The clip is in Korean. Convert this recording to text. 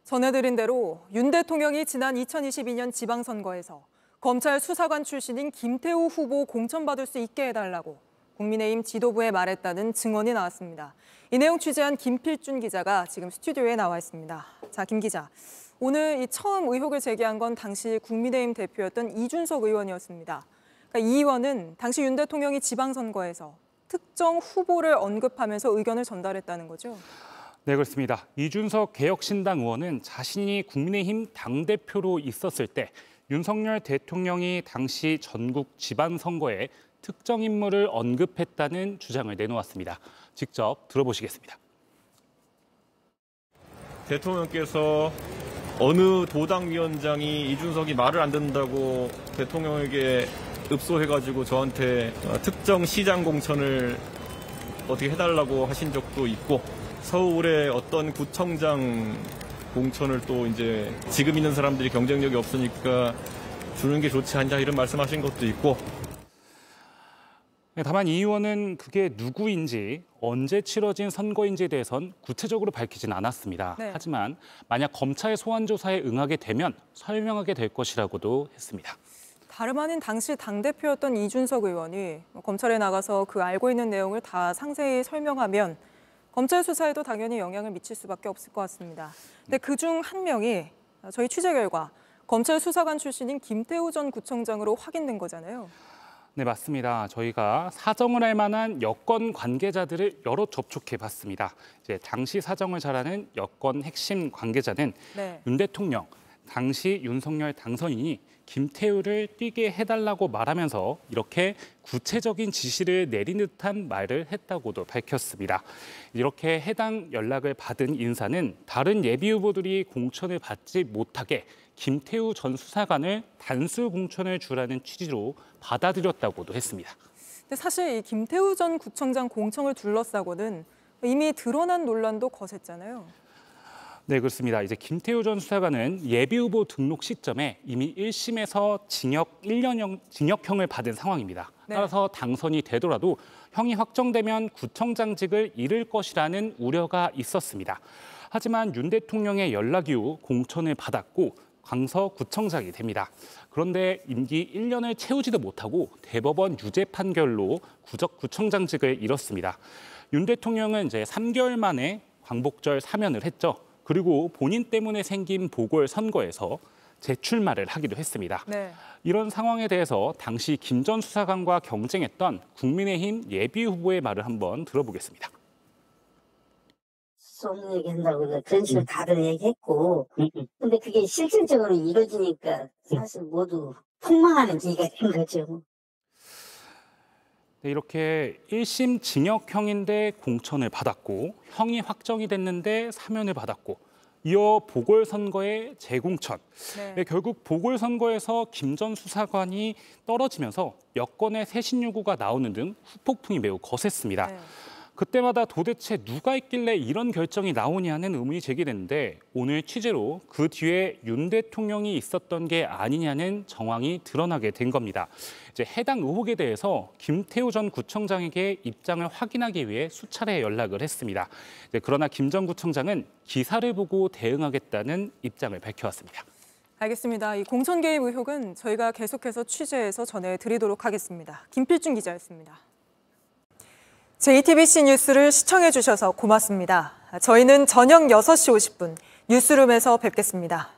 전해드린 대로 윤 대통령이 지난 2022년 지방선거에서 검찰 수사관 출신인 김태우 후보 공천받을 수 있게 해달라고 국민의힘 지도부에 말했다는 증언이 나왔습니다. 이 내용 취재한 김필준 기자가 지금 스튜디오에 나와 있습니다. 자, 김 기자. 오늘 처음 의혹을 제기한 건 당시 국민의힘 대표였던 이준석 의원이었습니다. 그러니까 이 의원은 당시 윤 대통령이 지방선거에서 특정 후보를 언급하면서 의견을 전달했다는 거죠? 네, 그렇습니다. 이준석 개혁신당 의원은 자신이 국민의힘 당대표로 있었을 때 윤석열 대통령이 당시 전국 지방선거에 특정 인물을 언급했다는 주장을 내놓았습니다. 직접 들어보시겠습니다. 대통령께서 어느 도당위원장이 이준석이 말을 안 듣는다고 대통령에게 읍소해가지고 저한테 특정 시장 공천을 어떻게 해달라고 하신 적도 있고, 서울의 어떤 구청장 공천을 또 이제 지금 있는 사람들이 경쟁력이 없으니까 주는 게 좋지 않냐 이런 말씀하신 것도 있고. 다만 이 의원은 그게 누구인지 언제 치러진 선거인지에 대해선 구체적으로 밝히진 않았습니다. 네. 하지만 만약 검찰 소환 조사에 응하게 되면 설명하게 될 것이라고도 했습니다. 다름 아닌 당시 당대표였던 이준석 의원이 검찰에 나가서 그 알고 있는 내용을 다 상세히 설명하면 검찰 수사에도 당연히 영향을 미칠 수밖에 없을 것 같습니다. 근데 그중 한 명이 저희 취재 결과 검찰 수사관 출신인 김태우 전 구청장으로 확인된 거잖아요. 네, 맞습니다. 저희가 사정을 알 만한 여권 관계자들을 여러 접촉해 봤습니다. 이제 당시 사정을 잘 아는 여권 핵심 관계자는 네. 윤 대통령, 당시 윤석열 당선인이 김태우를 뛰게 해달라고 말하면서 이렇게 구체적인 지시를 내린 듯한 말을 했다고도 밝혔습니다. 이렇게 해당 연락을 받은 인사는 다른 예비 후보들이 공천을 받지 못하게 김태우 전 수사관을 단수 공천을 주라는 취지로 받아들였다고도 했습니다. 근데 사실 이 김태우 전 구청장 공천을 둘러싸고는 이미 드러난 논란도 거셌잖아요. 네, 그렇습니다. 이제 김태우 전 수사관은 예비 후보 등록 시점에 이미 1심에서 징역 1년형 징역형을 받은 상황입니다. 네. 따라서 당선이 되더라도 형이 확정되면 구청장직을 잃을 것이라는 우려가 있었습니다. 하지만 윤 대통령의 연락 이후 공천을 받았고 강서구청장이 됩니다. 그런데 임기 1년을 채우지도 못하고 대법원 유죄 판결로 구청장직을 잃었습니다. 윤 대통령은 이제 3개월 만에 광복절 사면을 했죠. 그리고 본인 때문에 생긴 보궐선거에서 재출마를 하기도 했습니다. 네. 이런 상황에 대해서 당시 김 전 수사관과 경쟁했던 국민의힘 예비 후보의 말을 한번 들어보겠습니다. 쏘는 얘기한다고 그런 식으로 다들 얘기했고, 근데 그게 실질적으로 이루어지니까 사실 모두 폭망하는 계기가 된 거죠. 네, 이렇게 1심 징역형인데 공천을 받았고 형이 확정이 됐는데 사면을 받았고 이어 보궐선거에 재공천. 네. 결국 보궐선거에서 김 전 수사관이 떨어지면서 여권의 쇄신 요구가 나오는 등 후폭풍이 매우 거셌습니다. 네. 그때마다 도대체 누가 있길래 이런 결정이 나오냐는 의문이 제기됐는데 오늘 취재로 그 뒤에 윤 대통령이 있었던 게 아니냐는 정황이 드러나게 된 겁니다. 이제 해당 의혹에 대해서 김태우 전 구청장에게 입장을 확인하기 위해 수차례 연락을 했습니다. 그러나 김 전 구청장은 기사를 보고 대응하겠다는 입장을 밝혀왔습니다. 알겠습니다. 이 공천 개입 의혹은 저희가 계속해서 취재해서 전해드리도록 하겠습니다. 김필준 기자였습니다. JTBC 뉴스를 시청해 주셔서 고맙습니다. 저희는 저녁 6시 50분 뉴스룸에서 뵙겠습니다.